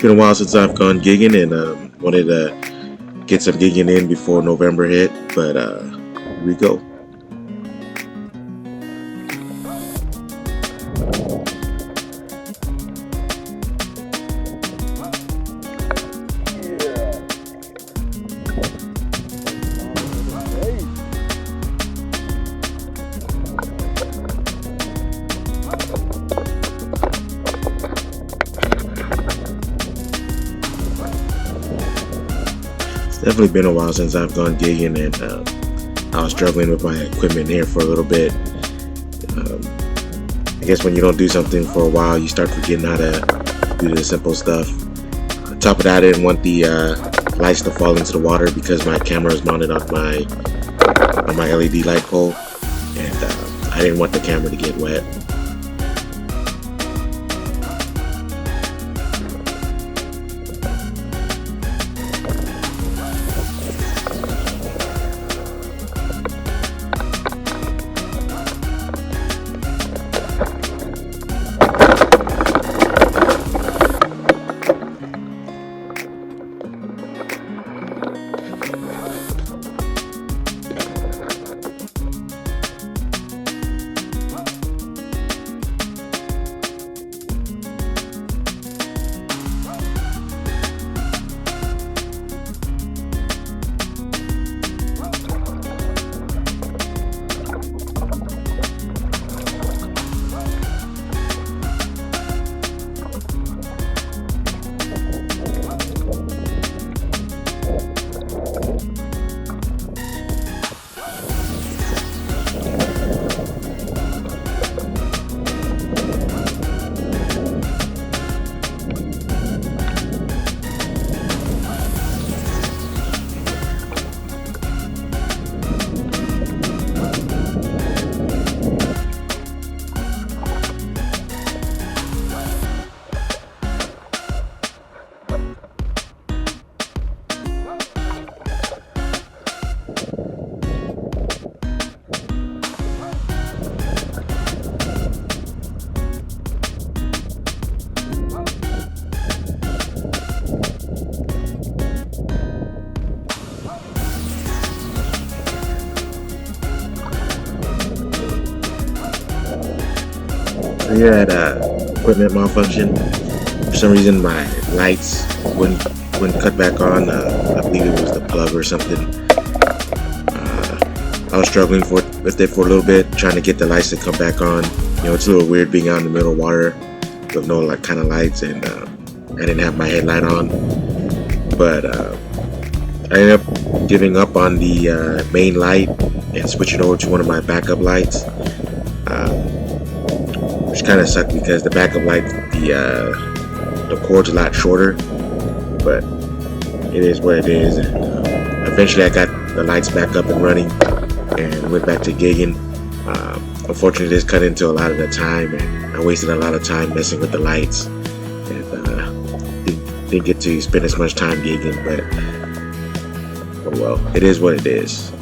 been a while since I've gone gigging, and wanted to get some gigging in before November hit. But here we go. Definitely been a while since I've gone gigging, and I was struggling with my equipment here for a little bit. I guess when you don't do something for a while, you start forgetting how to do the simple stuff. On top of that, I didn't want the lights to fall into the water because my camera is mounted on my LED light pole, and I didn't want the camera to get wet. We had equipment malfunction. For some reason, my lights wouldn't cut back on. I believe it was the plug or something. I was struggling with it for a little bit, trying to get the lights to come back on. You know, it's a little weird being out in the middle of water with no kind of lights, and I didn't have my headlight on. But I ended up giving up on the main light and switching over to one of my backup lights. Which kind of sucked because the backup light, the cord's a lot shorter, but it is what it is. And eventually I got the lights back up and running and went back to gigging. Unfortunately, this cut into a lot of the time, and I wasted a lot of time messing with the lights, and didn't get to spend as much time gigging, but oh well, it is what it is.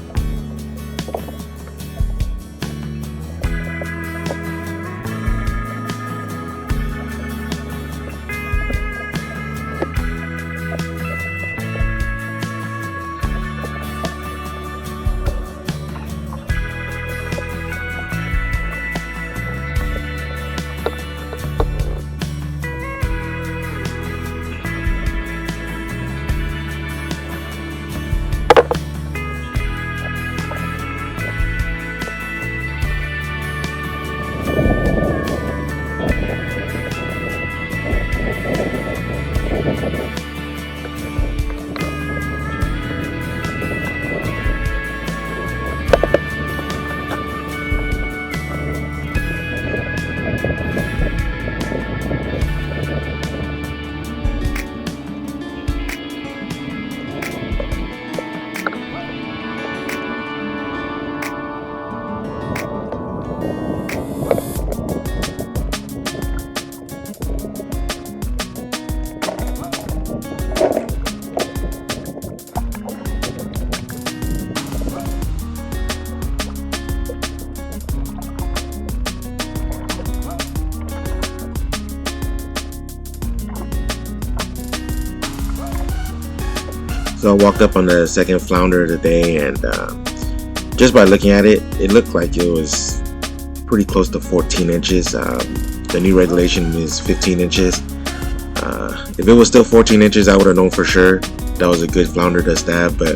So I walked up on the second flounder of the day, and just by looking at it, it looked like it was pretty close to 14 inches. The new regulation is 15 inches. If it was still 14 inches, I would have known for sure that was a good flounder to stab, but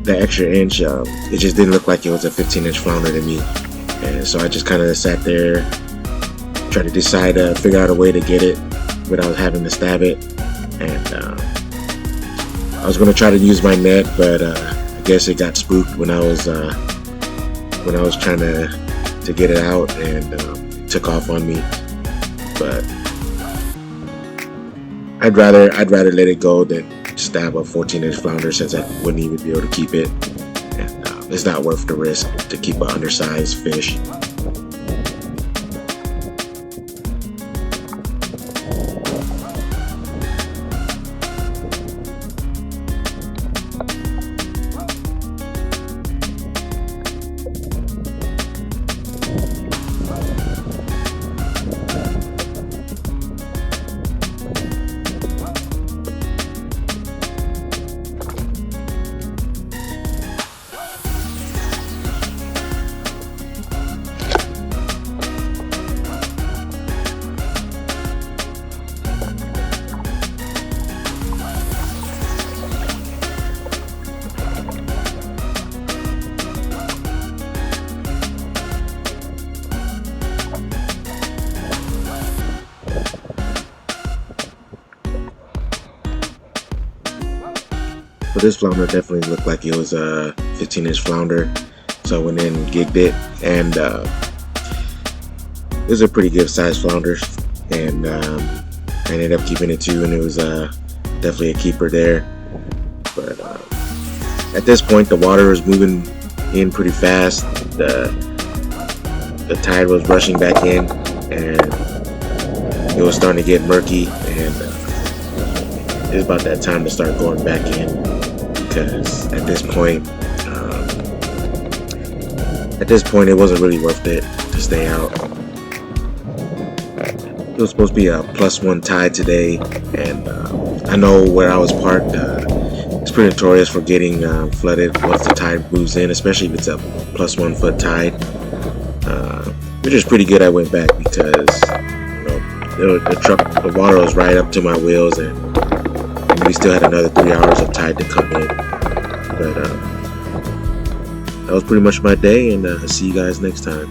the extra inch, it just didn't look like it was a 15-inch flounder to me. And so I just kind of sat there, tried to decide to figure out a way to get it without having to stab it. And I was going to try to use my net, but I guess it got spooked when I was trying to get it out, and it took off on me. But I'd rather let it go than stab a 14-inch flounder, since I wouldn't even be able to keep it, and it's not worth the risk to keep an undersized fish. But this flounder definitely looked like it was a 15-inch flounder, so I went in and gigged it, and it was a pretty good sized flounder, and I ended up keeping it too, and it was definitely a keeper there. But at this point, the water was moving in pretty fast. The tide was rushing back in, and it was starting to get murky, and it was about that time to start going back in, because at this point it wasn't really worth it to stay out. It was supposed to be a +1 tide today, and I know where I was parked, it's pretty notorious for getting flooded once the tide moves in, especially if it's a +1 foot tide, which is pretty good. I went back because the water was right up to my wheels, and we still had another 3 hours of tide to come in. But that was pretty much my day, and I'll see you guys next time.